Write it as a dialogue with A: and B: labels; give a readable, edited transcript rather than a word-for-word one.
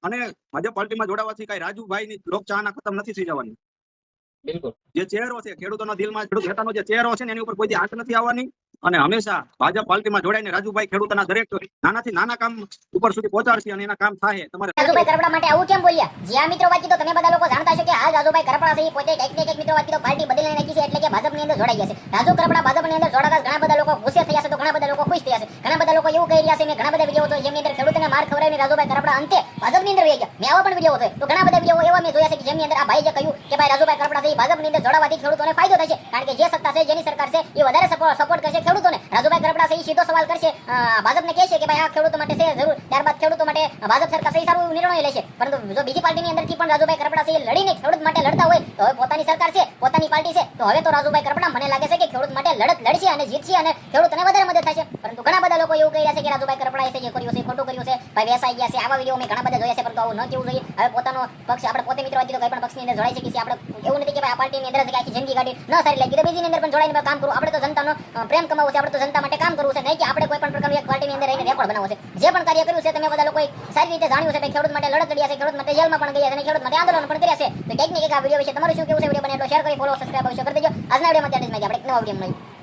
A: અને ભાજપ પાર્ટીમાં જોડાવાથી કઈ રાજુભાઈની લોકચાહના ખતમ નથી થઈ જવાની.
B: બિલકુલ.
A: જે ચહેરો છે ખેડૂતોના દિલમાં, ખેડૂત નેતાનો જે ચહેરો છે ને એની ઉપર કોઈ આંચ નથી આવવાની. અને હંમેશા ભાજપ પાર્ટીમાં જોડાઈને રાજુભાઈ ખેડૂતોના દરેક નાનાથી નાના કામ ઉપર સુધી પહોંચાડશે અને એના કામ થાય. તમારે
C: રાજુભાઈ કરપડા માટે આવું કેમ બોલ્યા? જ્યાં મિત્રો વાત કીધો તમે બધા લોકો જાણતા છો કે હાલ રાજુભાઈ કરપડા છે પોતે એક મિત્રો વાત કીધો પાર્ટી બદલીને નાખી છે એટલે કે ભાજપની અંદર જોડાઈ ગયા છે. રાજુ કરપડા ભાજપની અંદર જોડાતા ઘણા બધા લોકો ગુસ્સે થયા છે, તો ઘણા બધા લોકો ખુશ થયા છે. ઘણા બધા લોકો એવું કહી રહ્યા છે, મેં ઘણા બધા વિડીયો જોયા જેમની અંદર ખેડૂતોને માર ખવડાવીને રાજુભાઈ કરપડા અંતે ભાજપની અંદર વહી ગયા. મેં આવા પણ વિડીયો જોયા, તો ઘણા બધા વિડીયો એવા મેં જોયા છે કે જેમની અંદર આ ભાઈ જે કહ્યું કે ભાઈ રાજુભાઈ કરપડા છે ભાજપની અંદર જોડાવાથી ખેડૂતોને ફાયદો થશે, કારણ કે જે સત્તા છે જેની સરકાર છે એ વધારે સપોર્ટ કરશે ખેડૂતોને. રાજુભાઈ કરપડા છે એ સીધો સવાલ કરશે, ભાજપને કહેશે કે ભાઈ આ ખેડૂતો માટે છે જરૂર, ત્યારબાદ ખેડૂતો માટે ભાજપ સરકાર સહી સારું નિર્ણય લેશે. પરંતુ જો બીજી પાર્ટીની અંદરથી પણ રાજુભાઈ કરપડા છે લડીને ખેડૂત માટે લડતા હોય તો હવે પોતાની સરકાર છે, પોતાની પાર્ટી છે, તો હવે તો રાજુભાઈ કરપડા મને લાગે છે કે ખેડૂત માટે લડત લડશે અને જીતશે અને ખેડૂતોને વધારે મદદ થશે. પરંતુ ઘણા બધા લોકો એવું કહી રહ્યા છે કે રાજુભાઈ કરપડાએ છે જે કર્યું છે ખોટું કર્યું છે, ભાઈ વેસાઈ ગયા છે. આવા વિડીયો મેં ઘણા બધા જોયા છે, પરંતુ આવું ન કેવું જોઈએ. હવે પોતાનો પક્ષ આપણે પોતે મિત્રો કઈ પણ પક્ષની અંદર જોડાઈ શકીએ છીએ. આપણે એવું નથી કે ભાઈ આ પાર્ટીની અંદર જ આખી જિંદગી કાઢી ન સારી લાગી તો બીજીની અંદર પણ જોડાઈને કામ કરવું. આપણે તો જનતાનો પ્રેમ કમાવવો છે, આપણે તો જનતા માટે કામ કરવું છે, નહીં કે આપણે કોઈ પણ પ્રકારનું એક પાર્ટીની અંદર રહીને રેકોર્ડ બનાવવો છે. જે પણ કાર્ય કર્યું છે તમે બધા લોકોએ સારી રીતે જાણ્યું છે કે ખેડૂત માટે લડત લડ્યા છે, ખેડૂત માટે જેલમાં પણ ગયા છે અને ખેડૂત માટે આંદોલન પણ કર્યા છે. તો કંઈક ને કંઈક આ વિડીયો વિશે તમારું શું કેવું છે? વિડીયો બને એટલો શેર કરી ફોલો સબસ્ક્રાઇબ અવશ્ય કરી દેજો. આજના વિડીયોમાં ત્યાં જ આપણે એક નવા વિડીયો મળીએ.